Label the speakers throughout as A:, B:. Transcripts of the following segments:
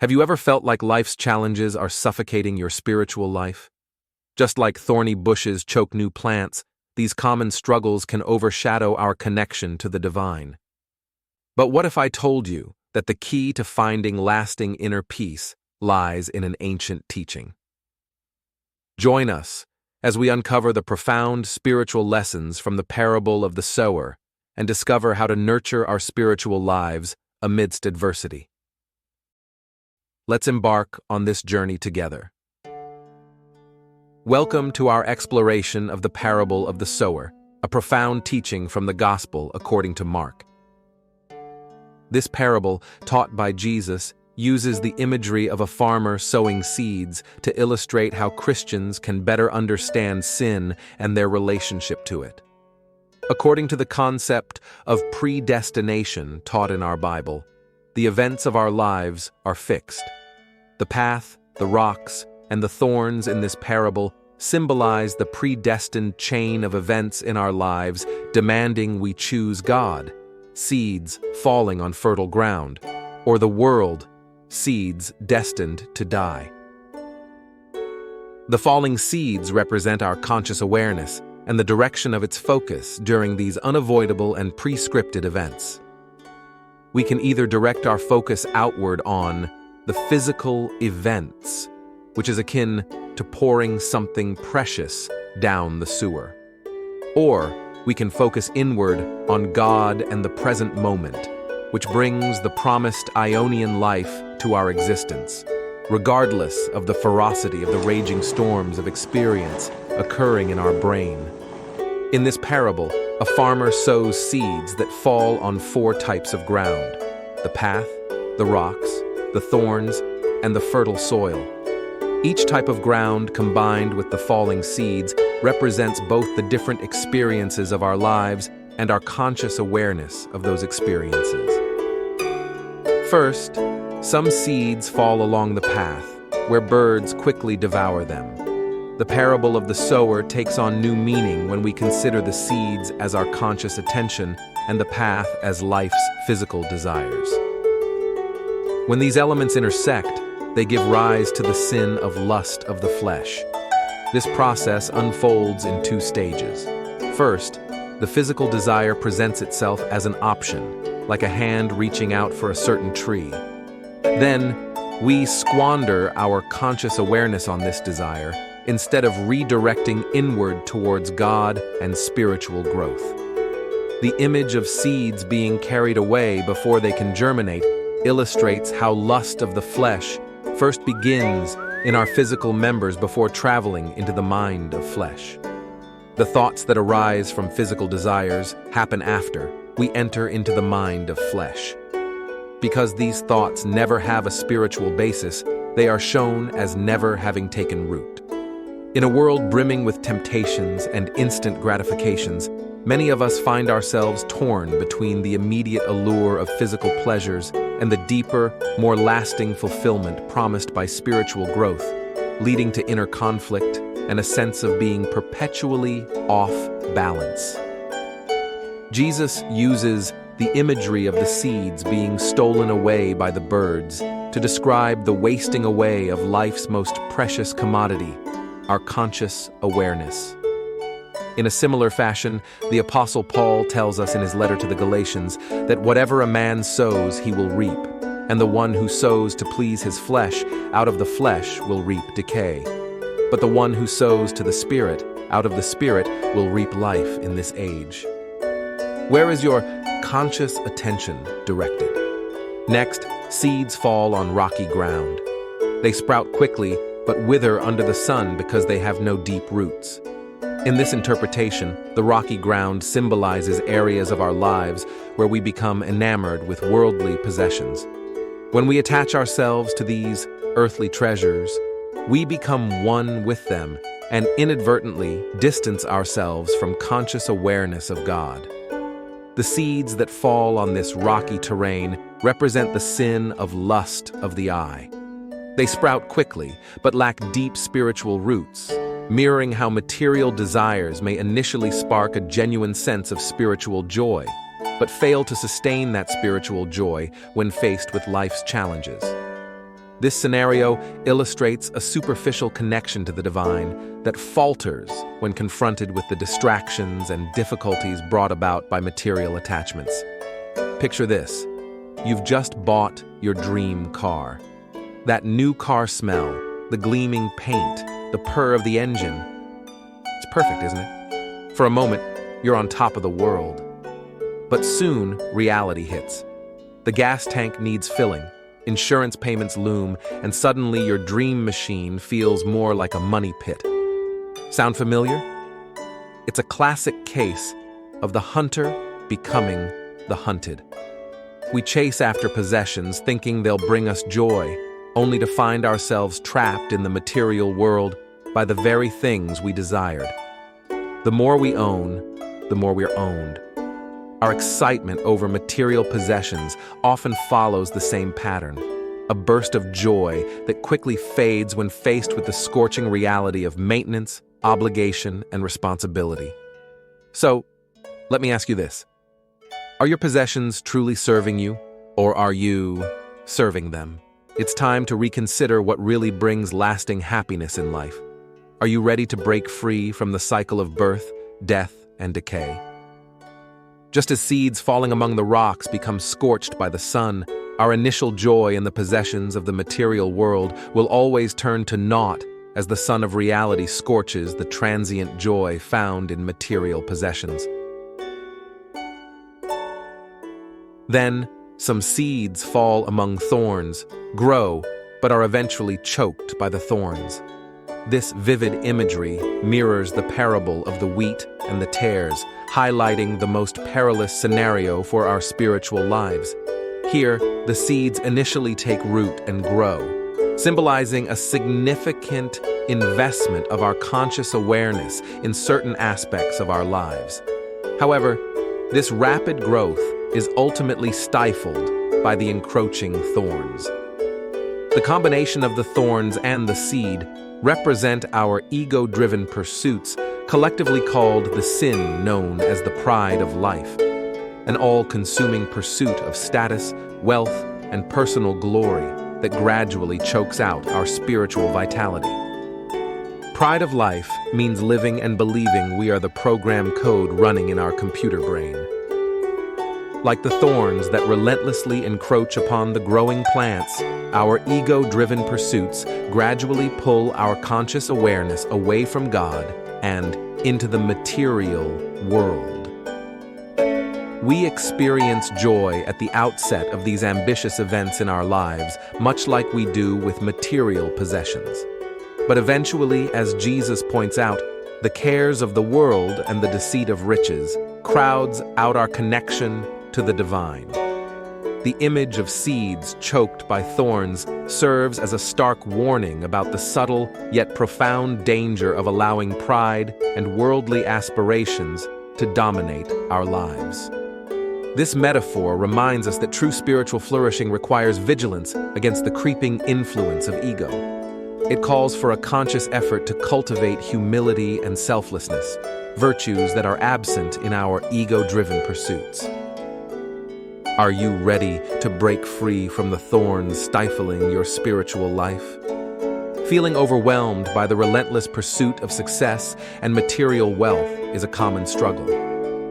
A: Have you ever felt like life's challenges are suffocating your spiritual life? Just like thorny bushes choke new plants, these common struggles can overshadow our connection to the divine. But what if I told you that the key to finding lasting inner peace lies in an ancient teaching? Join us as we uncover the profound spiritual lessons from the parable of the sower and discover how to nurture our spiritual lives amidst adversity. Let's embark on this journey together. Welcome to our exploration of the parable of the sower, a profound teaching from the Gospel according to Mark. This parable, taught by Jesus, uses the imagery of a farmer sowing seeds to illustrate how Christians can better understand sin and their relationship to it. According to the concept of predestination taught in our Bible, the events of our lives are fixed. The path, the rocks, and the thorns in this parable symbolize the predestined chain of events in our lives demanding we choose God, seeds falling on fertile ground, or the world, seeds destined to die. The falling seeds represent our conscious awareness and the direction of its focus during these unavoidable and prescripted events. We can either direct our focus outward on the physical events, which is akin to pouring something precious down the sewer. Or we can focus inward on God and the present moment, which brings the promised Ionian life to our existence, regardless of the ferocity of the raging storms of experience occurring in our brain. In this parable, a farmer sows seeds that fall on 4 types of ground: the path, the rocks, the thorns, and the fertile soil. Each type of ground combined with the falling seeds represents both the different experiences of our lives and our conscious awareness of those experiences. First, some seeds fall along the path, where birds quickly devour them. The parable of the sower takes on new meaning when we consider the seeds as our conscious attention and the path as life's physical desires. When these elements intersect, they give rise to the sin of lust of the flesh. This process unfolds in 2 stages. First, the physical desire presents itself as an option, like a hand reaching out for a certain tree. Then, we squander our conscious awareness on this desire instead of redirecting inward towards God and spiritual growth. The image of seeds being carried away before they can germinate illustrates how lust of the flesh first begins in our physical members before traveling into the mind of flesh. The thoughts that arise from physical desires happen after we enter into the mind of flesh. Because these thoughts never have a spiritual basis, they are shown as never having taken root. In a world brimming with temptations and instant gratifications, many of us find ourselves torn between the immediate allure of physical pleasures and the deeper, more lasting fulfillment promised by spiritual growth, leading to inner conflict and a sense of being perpetually off balance. Jesus uses the imagery of the seeds being stolen away by the birds to describe the wasting away of life's most precious commodity, our conscious awareness. In a similar fashion, the Apostle Paul tells us in his letter to the Galatians that whatever a man sows, he will reap, and the one who sows to please his flesh, out of the flesh will reap decay. But the one who sows to the Spirit, out of the Spirit will reap life in this age. Where is your conscious attention directed? Next, seeds fall on rocky ground. They sprout quickly, but wither under the sun because they have no deep roots. In this interpretation, the rocky ground symbolizes areas of our lives where we become enamored with worldly possessions. When we attach ourselves to these earthly treasures, we become one with them and inadvertently distance ourselves from conscious awareness of God. The seeds that fall on this rocky terrain represent the sin of lust of the eye. They sprout quickly, but lack deep spiritual roots, mirroring how material desires may initially spark a genuine sense of spiritual joy, but fail to sustain that spiritual joy when faced with life's challenges. This scenario illustrates a superficial connection to the divine that falters when confronted with the distractions and difficulties brought about by material attachments. Picture this. You've just bought your dream car. That new car smell, the gleaming paint, the purr of the engine. It's perfect, isn't it? For a moment, you're on top of the world. But soon, reality hits. The gas tank needs filling, insurance payments loom, and suddenly your dream machine feels more like a money pit. Sound familiar? It's a classic case of the hunter becoming the hunted. We chase after possessions thinking they'll bring us joy, only to find ourselves trapped in the material world by the very things we desired. The more we own, the more we're owned. Our excitement over material possessions often follows the same pattern, a burst of joy that quickly fades when faced with the scorching reality of maintenance, obligation, and responsibility. So, let me ask you this. Are your possessions truly serving you, or are you serving them? It's time to reconsider what really brings lasting happiness in life. Are you ready to break free from the cycle of birth, death, and decay? Just as seeds falling among the rocks become scorched by the sun, our initial joy in the possessions of the material world will always turn to naught as the sun of reality scorches the transient joy found in material possessions. Then, some seeds fall among thorns, grow, but are eventually choked by the thorns. This vivid imagery mirrors the parable of the wheat and the tares, highlighting the most perilous scenario for our spiritual lives. Here, the seeds initially take root and grow, symbolizing a significant investment of our conscious awareness in certain aspects of our lives. However, this rapid growth is ultimately stifled by the encroaching thorns. The combination of the thorns and the seed represent our ego-driven pursuits, collectively called the sin known as the pride of life, an all-consuming pursuit of status, wealth, and personal glory that gradually chokes out our spiritual vitality. Pride of life means living and believing we are the program code running in our computer brain. Like the thorns that relentlessly encroach upon the growing plants, our ego-driven pursuits gradually pull our conscious awareness away from God and into the material world. We experience joy at the outset of these ambitious events in our lives, much like we do with material possessions. But eventually, as Jesus points out, the cares of the world and the deceit of riches crowds out our connection to the divine. The image of seeds choked by thorns serves as a stark warning about the subtle yet profound danger of allowing pride and worldly aspirations to dominate our lives. This metaphor reminds us that true spiritual flourishing requires vigilance against the creeping influence of ego. It calls for a conscious effort to cultivate humility and selflessness, virtues that are absent in our ego-driven pursuits. Are you ready to break free from the thorns stifling your spiritual life? Feeling overwhelmed by the relentless pursuit of success and material wealth is a common struggle.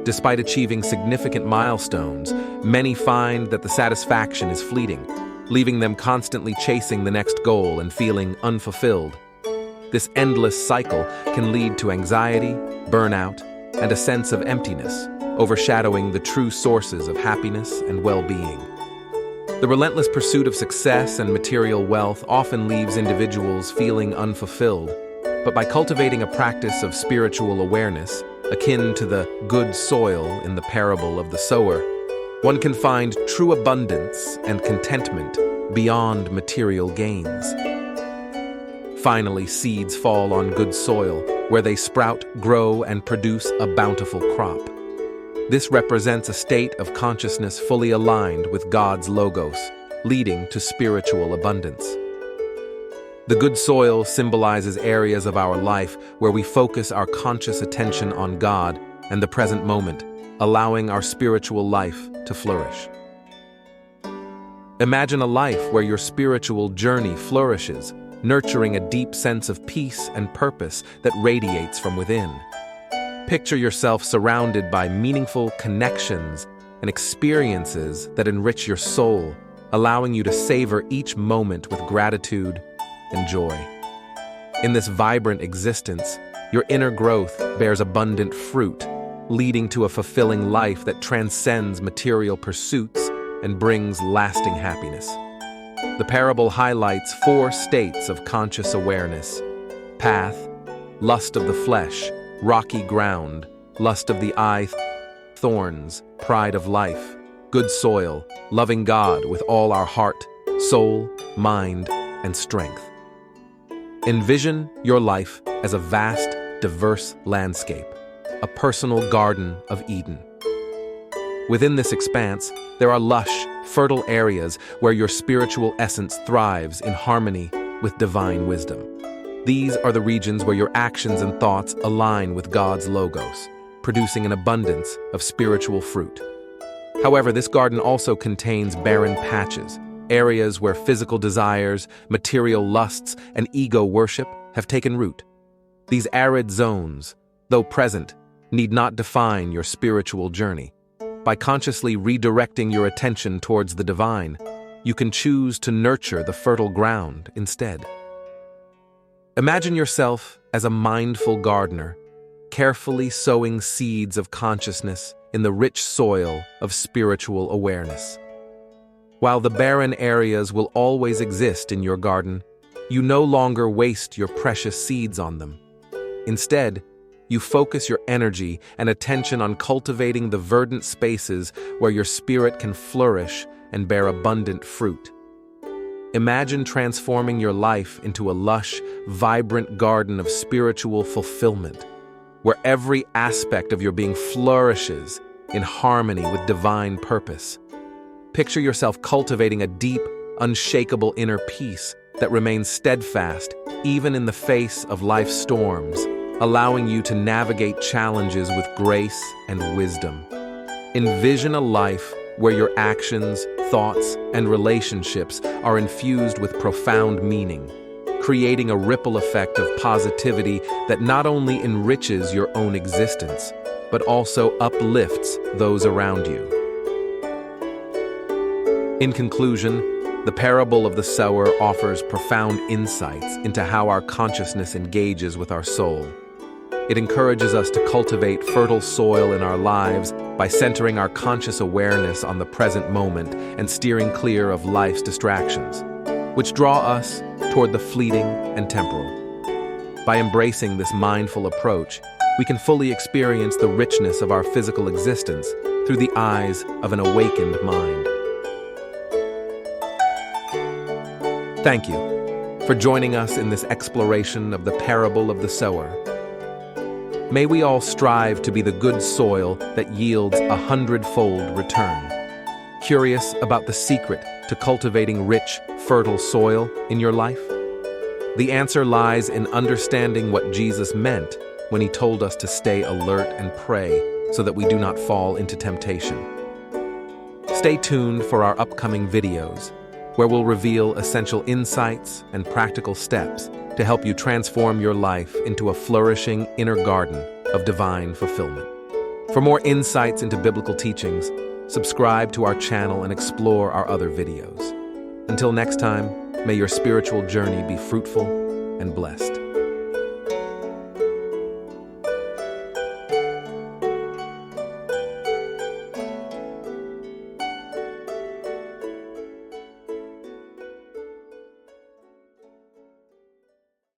A: Despite achieving significant milestones, many find that the satisfaction is fleeting, leaving them constantly chasing the next goal and feeling unfulfilled. This endless cycle can lead to anxiety, burnout, and a sense of emptiness, overshadowing the true sources of happiness and well-being. The relentless pursuit of success and material wealth often leaves individuals feeling unfulfilled, but by cultivating a practice of spiritual awareness, akin to the good soil in the parable of the sower, one can find true abundance and contentment beyond material gains. Finally, seeds fall on good soil, where they sprout, grow, and produce a bountiful crop. This represents a state of consciousness fully aligned with God's logos, leading to spiritual abundance. The good soil symbolizes areas of our life where we focus our conscious attention on God and the present moment, allowing our spiritual life to flourish. Imagine a life where your spiritual journey flourishes, nurturing a deep sense of peace and purpose that radiates from within. Picture yourself surrounded by meaningful connections and experiences that enrich your soul, allowing you to savor each moment with gratitude and joy. In this vibrant existence, your inner growth bears abundant fruit, leading to a fulfilling life that transcends material pursuits and brings lasting happiness. The parable highlights 4 states of conscious awareness: path, lust of the flesh, rocky ground, lust of the eye, thorns, pride of life, good soil, loving God with all our heart, soul, mind, and strength. Envision your life as a vast, diverse landscape, a personal Garden of Eden. Within this expanse, there are lush, fertile areas where your spiritual essence thrives in harmony with divine wisdom. These are the regions where your actions and thoughts align with God's logos, producing an abundance of spiritual fruit. However, this garden also contains barren patches, areas where physical desires, material lusts, and ego worship have taken root. These arid zones, though present, need not define your spiritual journey. By consciously redirecting your attention towards the divine, you can choose to nurture the fertile ground instead. Imagine yourself as a mindful gardener, carefully sowing seeds of consciousness in the rich soil of spiritual awareness. While the barren areas will always exist in your garden, you no longer waste your precious seeds on them. Instead, you focus your energy and attention on cultivating the verdant spaces where your spirit can flourish and bear abundant fruit. Imagine transforming your life into a lush, vibrant garden of spiritual fulfillment, where every aspect of your being flourishes in harmony with divine purpose. Picture yourself cultivating a deep, unshakable inner peace that remains steadfast even in the face of life's storms, allowing you to navigate challenges with grace and wisdom. Envision a life where your actions, thoughts, and relationships are infused with profound meaning, creating a ripple effect of positivity that not only enriches your own existence, but also uplifts those around you. In conclusion, the parable of the sower offers profound insights into how our consciousness engages with our soul. It encourages us to cultivate fertile soil in our lives by centering our conscious awareness on the present moment and steering clear of life's distractions, which draw us toward the fleeting and temporal. By embracing this mindful approach, we can fully experience the richness of our physical existence through the eyes of an awakened mind. Thank you for joining us in this exploration of the parable of the sower. May we all strive to be the good soil that yields 100-fold return. Curious about the secret to cultivating rich, fertile soil in your life? The answer lies in understanding what Jesus meant when he told us to stay alert and pray so that we do not fall into temptation. Stay tuned for our upcoming videos, where we'll reveal essential insights and practical steps to help you transform your life into a flourishing inner garden of divine fulfillment. For more insights into biblical teachings, subscribe to our channel and explore our other videos. Until next time, may your spiritual journey be fruitful and blessed.